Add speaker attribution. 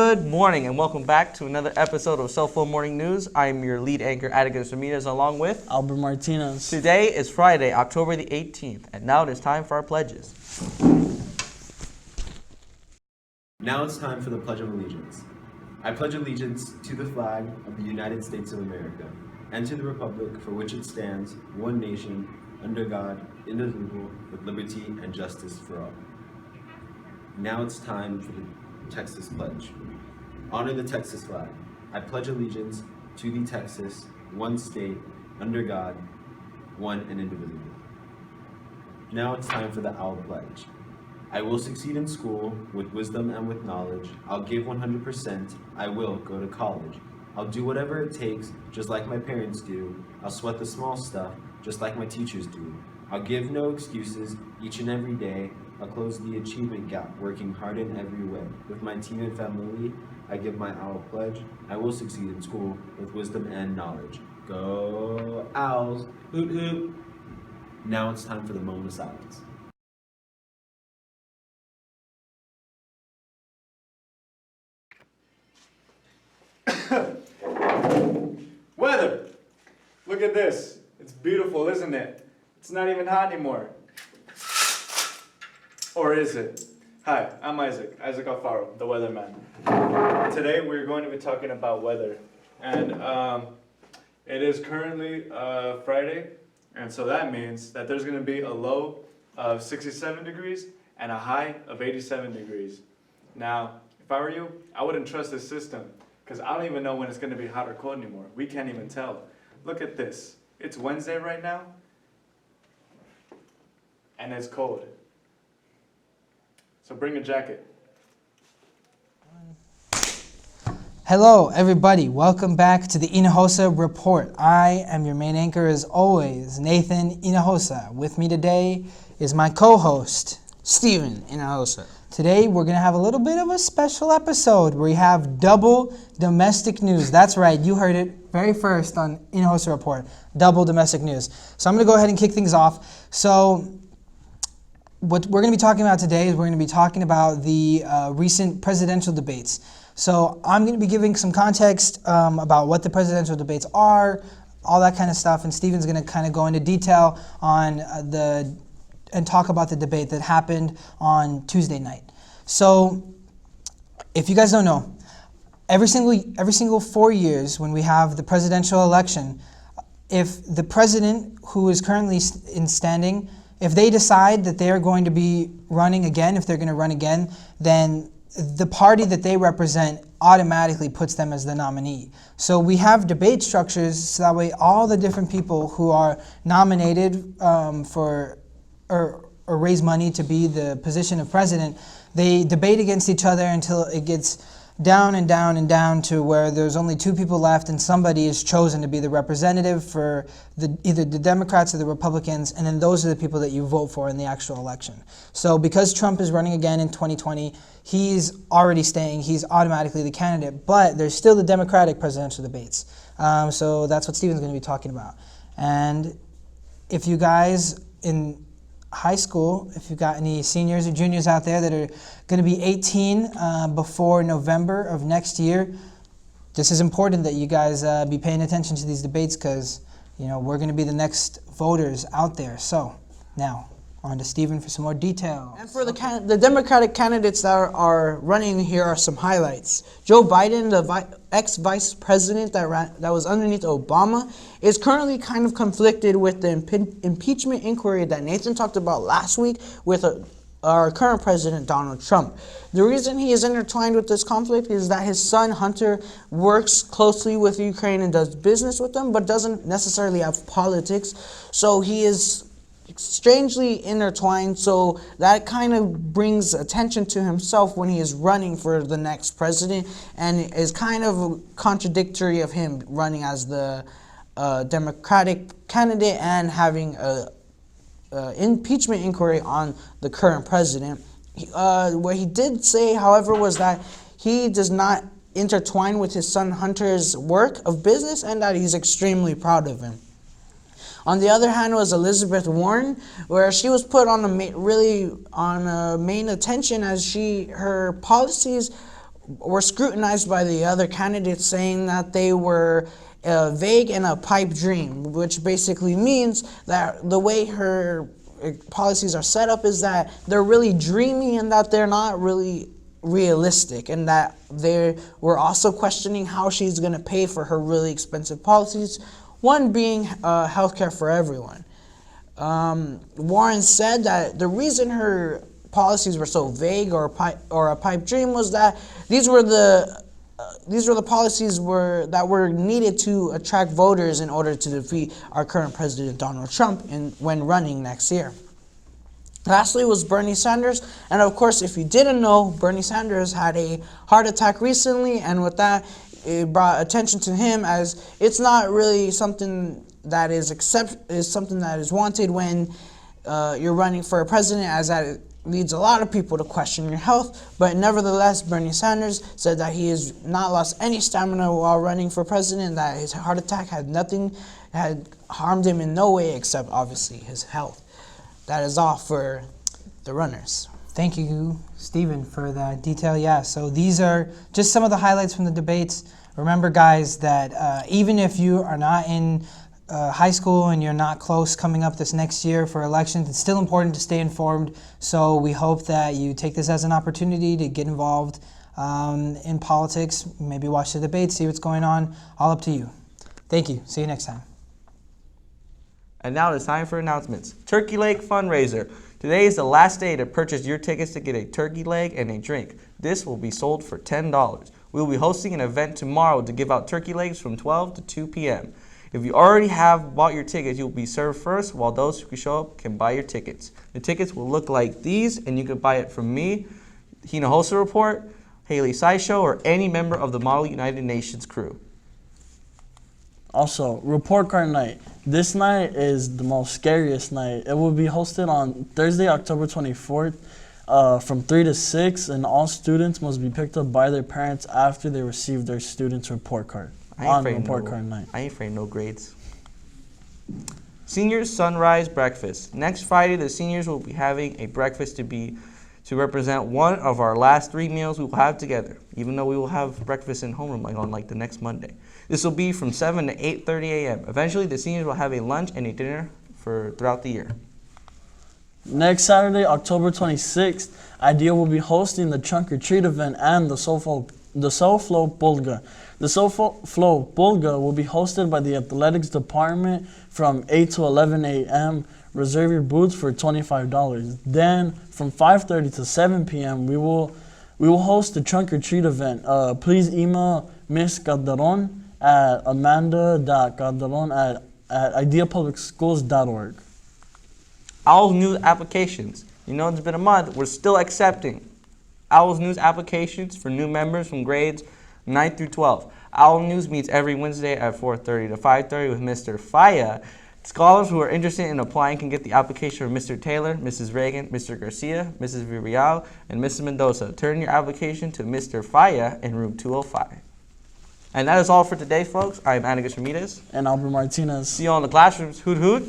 Speaker 1: Good morning and welcome back to another episode of Cell Phone Morning News. I am your lead anchor, Atticus Ramirez, along with
Speaker 2: Albert Martinez.
Speaker 1: Today is Friday, October the 18th, and now it is time for our pledges.
Speaker 3: Now it's time for the Pledge of Allegiance. I pledge allegiance to the flag of the United States of America and to the republic for which it stands, one nation, under God, indivisible, with liberty and justice for all. Now it's time for the Texas Pledge. Honor the Texas flag. I pledge allegiance to the Texas, one state, under God, one and indivisible. Now it's time for the OWL Pledge. I will succeed in school with wisdom and with knowledge. I'll give 100%. I will go to college. I'll do whatever it takes, just like my parents do. I'll sweat the small stuff, just like my teachers do. I'll give no excuses each and every day. I'll close the achievement gap, working hard in every way. With my team and family, I give my OWL Pledge. I will succeed in school with wisdom and knowledge. Go Owls! Hoot hoot! Now it's time for the moment of silence.
Speaker 4: Weather! Look at this. It's beautiful, isn't it? It's not even hot anymore. Or is it? Hi, I'm Isaac Alfaro, the weatherman. Today we're going to be talking about weather. And it is currently Friday, and so that means that there's going to be a low of 67 degrees and a high of 87 degrees. Now, if I were you, I wouldn't trust this system, because I don't even know when it's going to be hot or cold anymore. We can't even tell. Look at this. It's Wednesday right now, and it's cold. So bring a jacket.
Speaker 2: Hello, everybody. Welcome back to the Hinojosa Report. I am your main anchor, as always, Nathan Hinojosa. With me today is my co-host,
Speaker 5: Steven Hinojosa.
Speaker 2: Today, we're going to have a little bit of a special episode where we have double domestic news. That's right, you heard it very first on Hinojosa Report, double domestic news. So I'm going to go ahead and kick things off. So what we're going to be talking about today is we're going to be talking about the recent presidential debates. So I'm going to be giving some context about what the presidential debates are, all that kind of stuff, and Steven's going to kind of go into detail on and talk about the debate that happened on Tuesday night. So if you guys don't know, every single 4 years when we have the presidential election, if the president who is currently in standing, if they decide that they are going to be running again, if they're going to run again, then the party that they represent automatically puts them as the nominee. So we have debate structures so that way all the different people who are nominated or raise money to be the position of president, they debate against each other until it gets down and down and down to where there's only two people left and somebody is chosen to be the representative for either the Democrats or the Republicans, and then those are the people that you vote for in the actual election. So because Trump is running again in 2020, he's already staying, he's automatically the candidate, but there's still the Democratic presidential debates. So that's what Steven's going to be talking about. And if you guys in high school, if you've got any seniors or juniors out there that are going to be 18 before November of next year, this is important that you guys be paying attention to these debates because, you know, we're going to be the next voters out there. So now on to Steven for some more detail.
Speaker 5: And for the Democratic candidates that are running, here are some highlights. Joe Biden, the ex-vice president that was underneath Obama, is currently kind of conflicted with the impeachment inquiry that Nathan talked about last week with our current president, Donald Trump. The reason he is intertwined with this conflict is that his son, Hunter, works closely with Ukraine and does business with them, but doesn't necessarily have politics. So he is strangely intertwined, so that kind of brings attention to himself when he is running for the next president, and is kind of contradictory of him running as the Democratic candidate and having a impeachment inquiry on the current president. What he did say, however, was that he does not intertwine with his son Hunter's work of business and that he's extremely proud of him. On the other hand was Elizabeth Warren, where she was put on main attention as her policies were scrutinized by the other candidates, saying that they were vague and a pipe dream, which basically means that the way her policies are set up is that they're really dreamy and that they're not really realistic, and that they were also questioning how she's going to pay for her really expensive policies, one being healthcare for everyone. Warren said that the reason her policies were so vague or a pipe dream was that these were the policies that were needed to attract voters in order to defeat our current president Donald Trump when running next year. Lastly was Bernie Sanders, and of course, if you didn't know, Bernie Sanders had a heart attack recently, and with that, it brought attention to him, as it's not really something that is something that is wanted when you're running for a president, as that leads a lot of people to question your health. But nevertheless, Bernie Sanders said that he has not lost any stamina while running for president, that his heart attack had harmed him in no way except obviously his health. That is all for the runners.
Speaker 2: Thank you, Stephen, for that detail. Yeah, so these are just some of the highlights from the debates. Remember, guys, that even if you are not in high school and you're not close coming up this next year for elections, it's still important to stay informed. So we hope that you take this as an opportunity to get involved in politics, maybe watch the debates, see what's going on, all up to you. Thank you. See you next time.
Speaker 1: And now it's time for announcements. Turkey Leg fundraiser. Today is the last day to purchase your tickets to get a turkey leg and a drink. This will be sold for $10. We will be hosting an event tomorrow to give out turkey legs from 12 to 2 p.m. If you already have bought your tickets, you will be served first, while those who show up can buy your tickets. The tickets will look like these, and you can buy it from me, Hinojosa Report, Haley Sideshow, or any member of the Model United Nations crew.
Speaker 6: Also, Report Card Night. This night is the most scariest night. It will be hosted on Thursday, October 24th from 3 to 6, and all students must be picked up by their parents after they receive their student's report card on Report Card Night.
Speaker 1: I ain't afraid no grades. Seniors Sunrise Breakfast. Next Friday, the seniors will be having a breakfast to represent one of our last 3 meals we will have together, even though we will have breakfast in homeroom on the next Monday. This will be from 7 to 8:30 a.m. Eventually, the seniors will have a lunch and a dinner throughout the year.
Speaker 6: Next Saturday, October 26th, IDEA will be hosting the Trunk or Treat event and the SoFlo Pulga. The SoFlo Pulga will be hosted by the athletics department from 8 to 11 a.m. Reserve your booths for $25. Then, from 5:30 to 7 p.m., we will host the Trunk or Treat event. Please email Ms. Calderon at amanda.calderon@ideapublicschools.org.
Speaker 1: Owls News applications. You know, it's been a month. We're still accepting Owls News applications for new members from grades 9 through 12. Owl News meets every Wednesday at 4:30 to 5:30 with Mr. Faya. Scholars who are interested in applying can get the application from Mr. Taylor, Mrs. Reagan, Mr. Garcia, Mrs. Villarreal, and Mrs. Mendoza. Turn your application to Mr. Faya in room 205. And that is all for today, folks. I am Anagas Ramirez.
Speaker 6: And Albert Martinez.
Speaker 1: See you all in the classrooms. Hoot hoot.